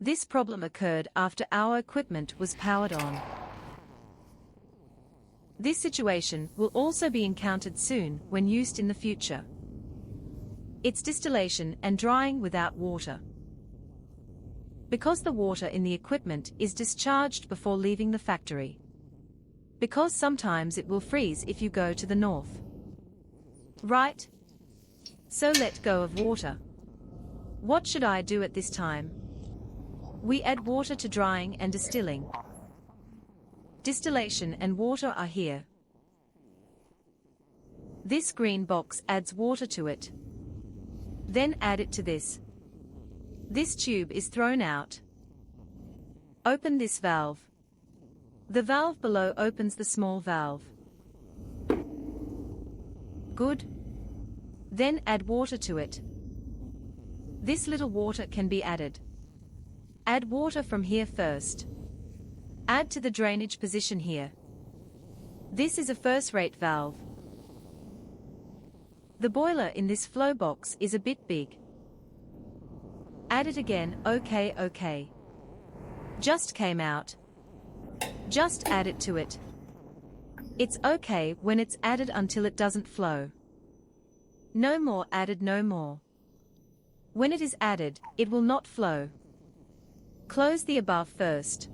This problem occurred after our equipment was powered on. This situation will also be encountered soon when used in the future. It's distillation and drying without water. Because the water in the equipment is discharged before leaving the factory. Because sometimes it will freeze if you go to the north. Right? So let go of water. What should I do at this time? We add water to drying and distilling. Distillation and water are here. This green box adds water to it. Then add it to this. This tube is thrown out. Open this valve. The valve below opens the small valve. Good. Then add water to it. This little water can be added. Add water from here first. Add to the drainage position here. This is a first-rate valve. The boiler in this flow box is a bit big. Add it again. Okay. Just came out. Just add it to it. It's okay when it's added until it doesn't flow. No more added, no more. When it is added, it will not flow. Close the above first.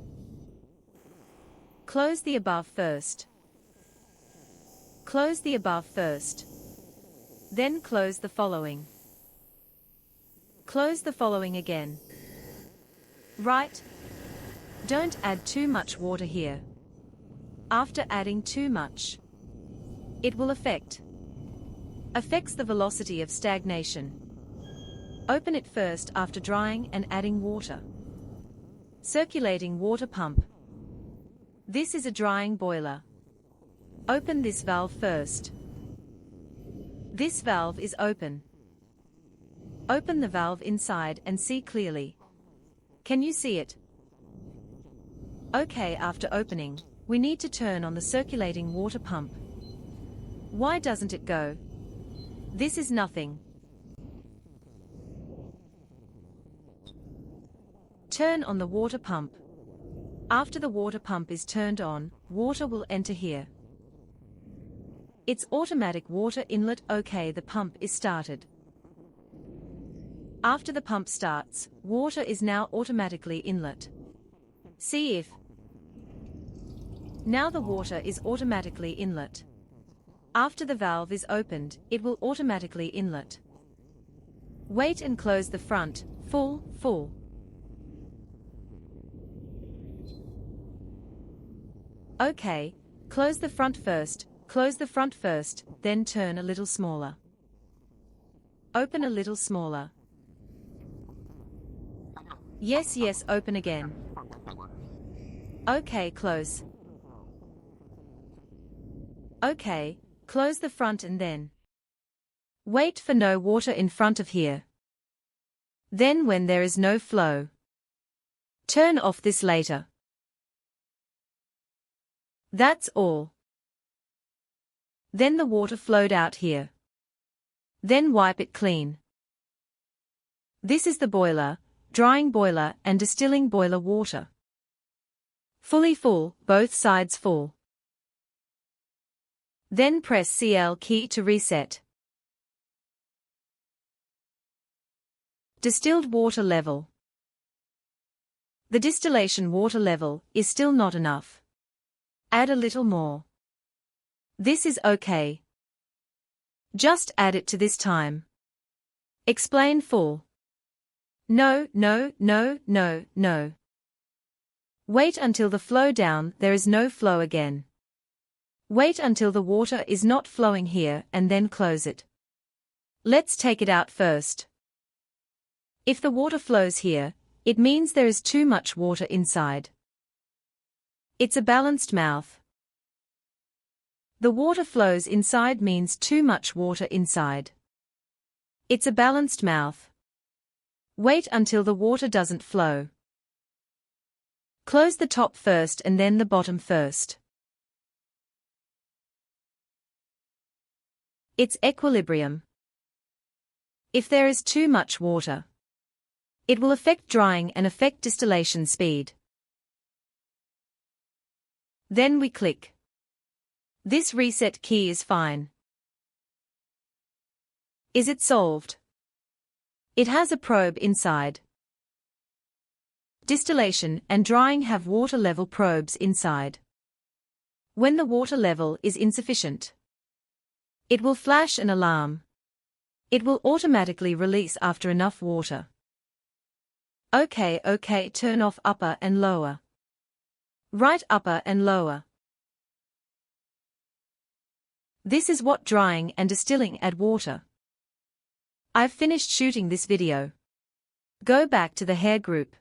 Close the above first. Close the above first. Then close the following. Close the following again. Right? Don't add too much water here. After adding too much, it will affects the velocity of stagnation. Open it first after drying and adding water. Circulating water pump. This is a drying boiler. Open this valve first. This valve is open. Open the valve inside and see clearly. Can you see it? Okay, after opening, we need to turn on the circulating water pump. Why doesn't it go? This is nothing. Turn on the water pump. After the water pump is turned on, water will enter here. It's automatic water inlet. Okay, the pump is started. After the pump starts, water is now automatically inlet. See if. Now the water is automatically inlet. After the valve is opened, it will automatically inlet. Wait and close the front, full. Okay, close the front first, then turn a little smaller. Open a little smaller. Yes, open again. Okay, close. Okay, close the front and then wait for no water in front of here. Then when there is no flow, turn off this later. That's all. Then the water flowed out here. Then wipe it clean. This is the boiler, drying boiler and distilling boiler water. Fully full, both sides full. Then press CL key to reset. Distilled water level. The distillation water level is still not enough. Add a little more. This is okay. Just add it to this time. Explain full. No. Wait until the flow down, there is no flow again. Wait until the water is not flowing here and then close it. Let's take it out first. If the water flows here, it means there is too much water inside. It's a balanced mouth. The water flows inside means too much water inside. It's a balanced mouth. Wait until the water doesn't flow. Close the top first and then the bottom first. It's equilibrium. If there is too much water, It will affect drying and affect distillation speed. Then we click. This reset key is fine. Is it solved? It has a probe inside. Distillation and drying have water level probes inside. When the water level is insufficient, it will flash an alarm. It will automatically release after enough water. OK, turn off upper and lower. Right upper and lower. This is what drying and distilling add water. I've finished shooting this video. Go back to the hair group.